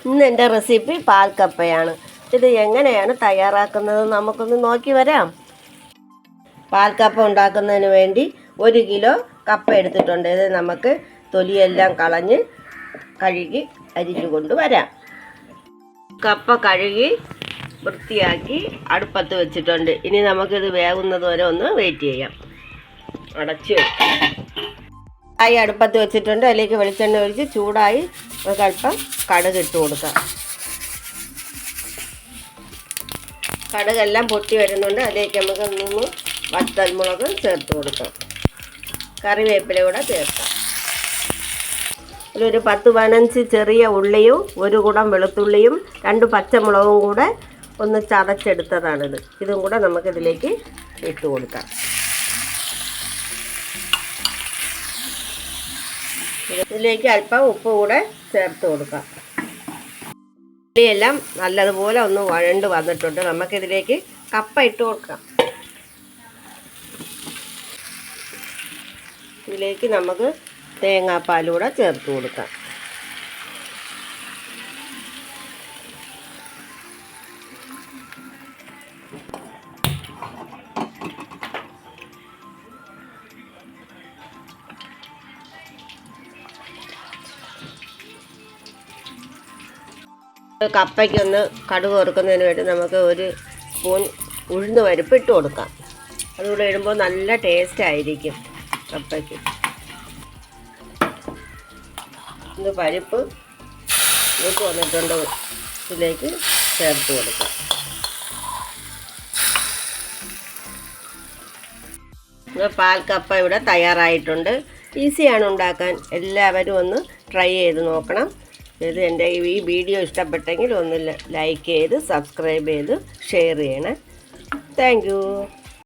ഇന്ന് എൻ്റെ റെസിപ്പി പാൽക്കപ്പയാണ്. ഇത് എങ്ങനെയാണ് തയ്യാറാക്കുന്നത് നമുക്കൊന്ന് നോക്കി വരാം. പാൽക്കപ്പ ഉണ്ടാക്കുന്നതിന് വേണ്ടി 1 കിലോ കപ്പ എടുത്തിട്ടുണ്ട്. ഇത് നമുക്ക് തൊലിയെല്ലാം കളഞ്ഞ് കഴുകി അരിഞ്ഞു കൊണ്ടുവരാം. കപ്പ കഴുകി വൃത്തിയാക്കി അടുപ്പത്ത് വെച്ചിട്ടുണ്ട്. ഇനി നമുക്കിത് വേകുന്നത് വരെ ഒന്ന് വെയിറ്റ് ചെയ്യാം. അടച്ച് ആയി അടുപ്പത്ത് വെച്ചിട്ടുണ്ട്. അതിലേക്ക് വെളിച്ചെണ്ണ ഒഴിച്ച് ചൂടായി നമുക്കല്പം കടുക് ഇട്ട് കൊടുക്കാം. കടുകെല്ലാം പൊട്ടി വരുന്നുണ്ട്. അതിലേക്ക് നമുക്ക് 3 വറ്റൽമുളക് ചേർത്ത് കൊടുക്കാം. കറിവേപ്പില കൂടെ ചേർക്കാം. അതിലൊരു 10-15 ചെറിയ ഉള്ളിയും 1 കുടം വെളുത്തുള്ളിയും 2 പച്ചമുളകും കൂടെ ഒന്ന് ചതച്ചെടുത്തതാണിത്. ഇതും കൂടെ നമുക്കിതിലേക്ക് ഇട്ട് കൊടുക്കാം. ഇതിലേക്ക് അല്പം ഉപ്പ് കൂടെ ചേർത്ത് കൊടുക്കാം. ഉള്ളിയെല്ലാം നല്ലതുപോലെ ഒന്ന് വഴണ്ട് വന്നിട്ടുണ്ട്. നമുക്കിതിലേക്ക് കപ്പ ഇട്ട് കൊടുക്കാം. ഇതിലേക്ക് നമുക്ക് തേങ്ങാപ്പാലൂടെ ചേർത്ത് കൊടുക്കാം. കപ്പയ്ക്കൊന്ന് കടുക് വറുക്കുന്നതിന് വേണ്ടി നമുക്ക് 1 സ്പൂൺ ഉഴുന്ന് പരിപ്പ് ഇട്ട് കൊടുക്കാം. അതുകൂടെ ഇടുമ്പോൾ നല്ല ടേസ്റ്റ് ആയിരിക്കും കപ്പയ്ക്ക്. ഇത് പരിപ്പ് മൂത്ത് വന്നിട്ടുണ്ട്. ഇതിലേക്ക് ചേർത്ത് കൊടുക്കാം. പാൽക്കപ്പ ഇവിടെ തയ്യാറായിട്ടുണ്ട്. ഈസിയാണ് ഉണ്ടാക്കാൻ. എല്ലാവരും ഒന്ന് ട്രൈ ചെയ്ത് നോക്കണം. ഇത് എൻ്റെ ഈ വീഡിയോ ഇഷ്ടപ്പെട്ടെങ്കിൽ ഒന്ന് ലൈക്ക് ചെയ്ത് സബ്സ്ക്രൈബ് ചെയ്ത് ഷെയർ ചെയ്യണേ. Thank you.